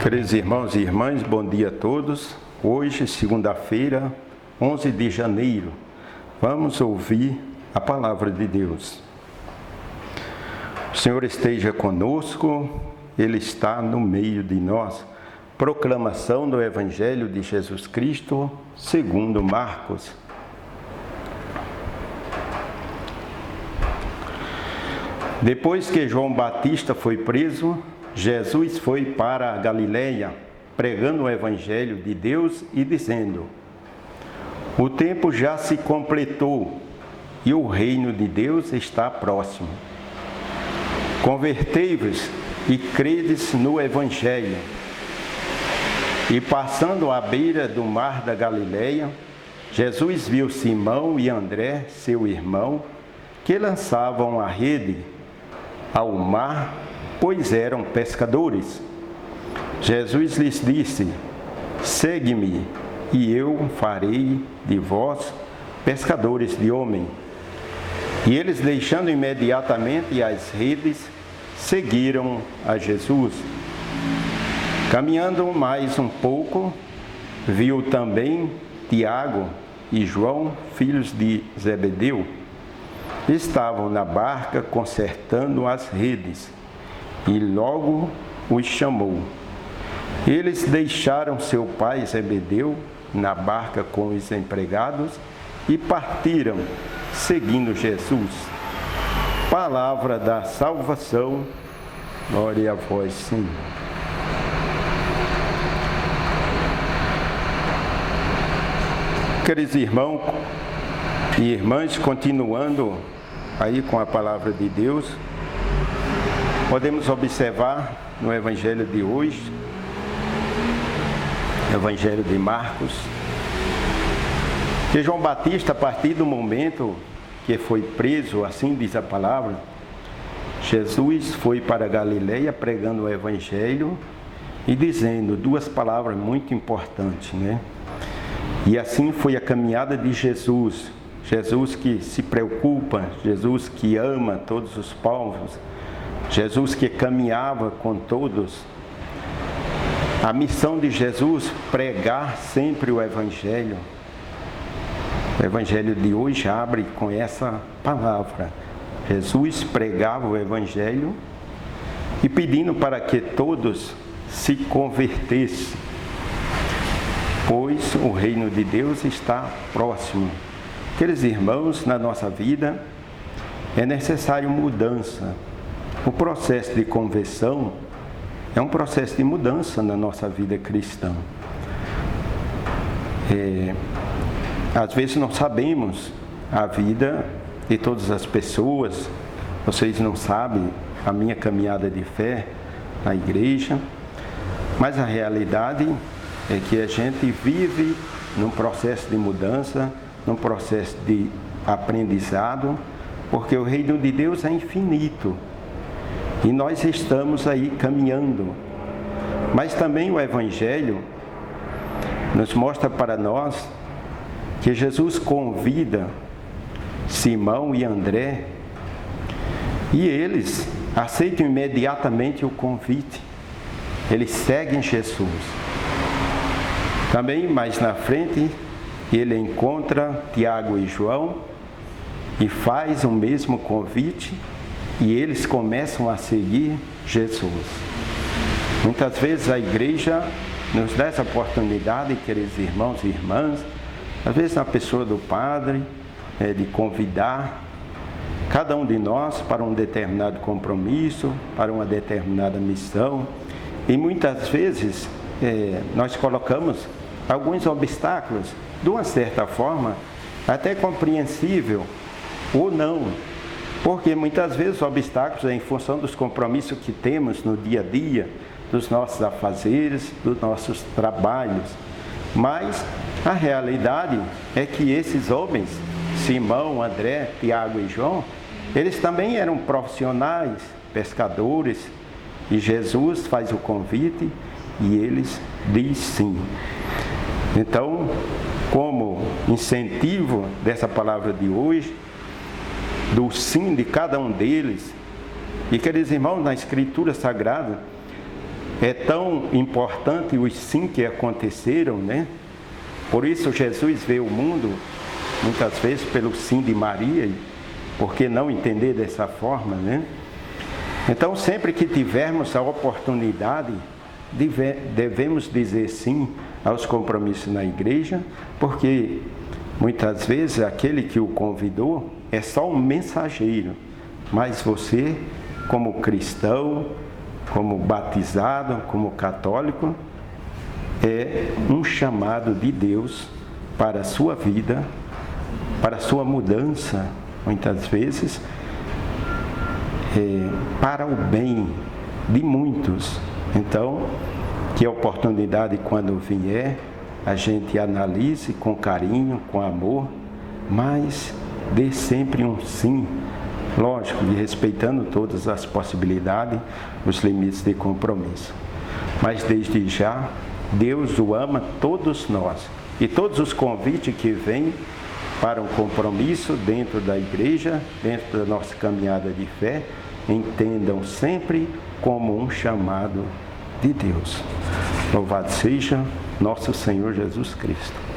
Queridos irmãos e irmãs, bom dia a todos. Hoje, segunda-feira, 11 de janeiro, vamos ouvir a palavra de Deus. O Senhor esteja conosco, Ele está no meio de nós. Proclamação do Evangelho de Jesus Cristo, segundo Marcos. Depois que João Batista foi preso, Jesus foi para a Galileia, pregando o Evangelho de Deus e dizendo: o tempo já se completou e o reino de Deus está próximo. Convertei-vos e credes no Evangelho. E passando à beira do mar da Galileia, Jesus viu Simão e André, seu irmão, que lançavam a rede ao mar, pois eram pescadores. Jesus lhes disse: segue-me, e eu farei de vós pescadores de homem. E eles, deixando imediatamente as redes, seguiram a Jesus. Caminhando mais um pouco, viu também Tiago e João, filhos de Zebedeu. Estavam na barca consertando as redes, e logo os chamou. Eles deixaram seu pai Zebedeu na barca com os empregados e partiram, seguindo Jesus. Palavra da salvação, glória a vós, Senhor. Queridos irmãos e irmãs, continuando aí com a palavra de Deus, podemos observar no Evangelho de hoje, Evangelho de Marcos, que João Batista, a partir do momento que foi preso, assim diz a palavra, Jesus foi para a Galileia pregando o Evangelho e dizendo duas palavras muito importantes, né? E assim foi a caminhada de Jesus, Jesus que se preocupa, Jesus que ama todos os povos, Jesus que caminhava com todos. A missão de Jesus, pregar sempre o Evangelho. O Evangelho de hoje abre com essa palavra. Jesus pregava o Evangelho e pedindo para que todos se convertessem, pois o reino de Deus está próximo. Queridos irmãos, na nossa vida é necessário mudança. O processo de conversão é um processo de mudança na nossa vida cristã. Às vezes nós sabemos a vida de todas as pessoas, vocês não sabem a minha caminhada de fé na igreja, mas a realidade é que a gente vive num processo de mudança, num processo de aprendizado, porque o reino de Deus é infinito. E nós estamos aí caminhando. Mas também o Evangelho nos mostra para nós que Jesus convida Simão e André e eles aceitam imediatamente o convite. Eles seguem Jesus. Também mais na frente ele encontra Tiago e João e faz o mesmo convite. E eles começam a seguir Jesus. Muitas vezes a igreja nos dá essa oportunidade, queridos irmãos e irmãs, às vezes na pessoa do padre, de convidar cada um de nós para um determinado compromisso, para uma determinada missão. E muitas vezes nós colocamos alguns obstáculos, de uma certa forma, até compreensível ou não. Porque muitas vezes os obstáculos é em função dos compromissos que temos no dia a dia, dos nossos afazeres, dos nossos trabalhos. Mas a realidade é que esses homens, Simão, André, Tiago e João, eles também eram profissionais, pescadores, e Jesus faz o convite e eles dizem sim. Então, como incentivo dessa palavra de hoje, do sim de cada um deles, e queridos irmãos, na Escritura Sagrada, é tão importante os sim que aconteceram, né? Por isso Jesus vê o mundo, muitas vezes, pelo sim de Maria, e por que não entender dessa forma, né? Então, sempre que tivermos a oportunidade, devemos dizer sim aos compromissos na igreja, porque muitas vezes aquele que o convidou é só um mensageiro, mas você, como cristão, como batizado, como católico, é um chamado de Deus para a sua vida, para a sua mudança, muitas vezes, para o bem de muitos. Então, que a oportunidade, quando vier, a gente analise com carinho, com amor, mas dê sempre um sim, lógico, e respeitando todas as possibilidades, os limites de compromisso. Mas desde já, Deus o ama todos nós. E todos os convites que vêm para um compromisso dentro da igreja, dentro da nossa caminhada de fé, entendam sempre como um chamado de Deus. Louvado seja nosso Senhor Jesus Cristo.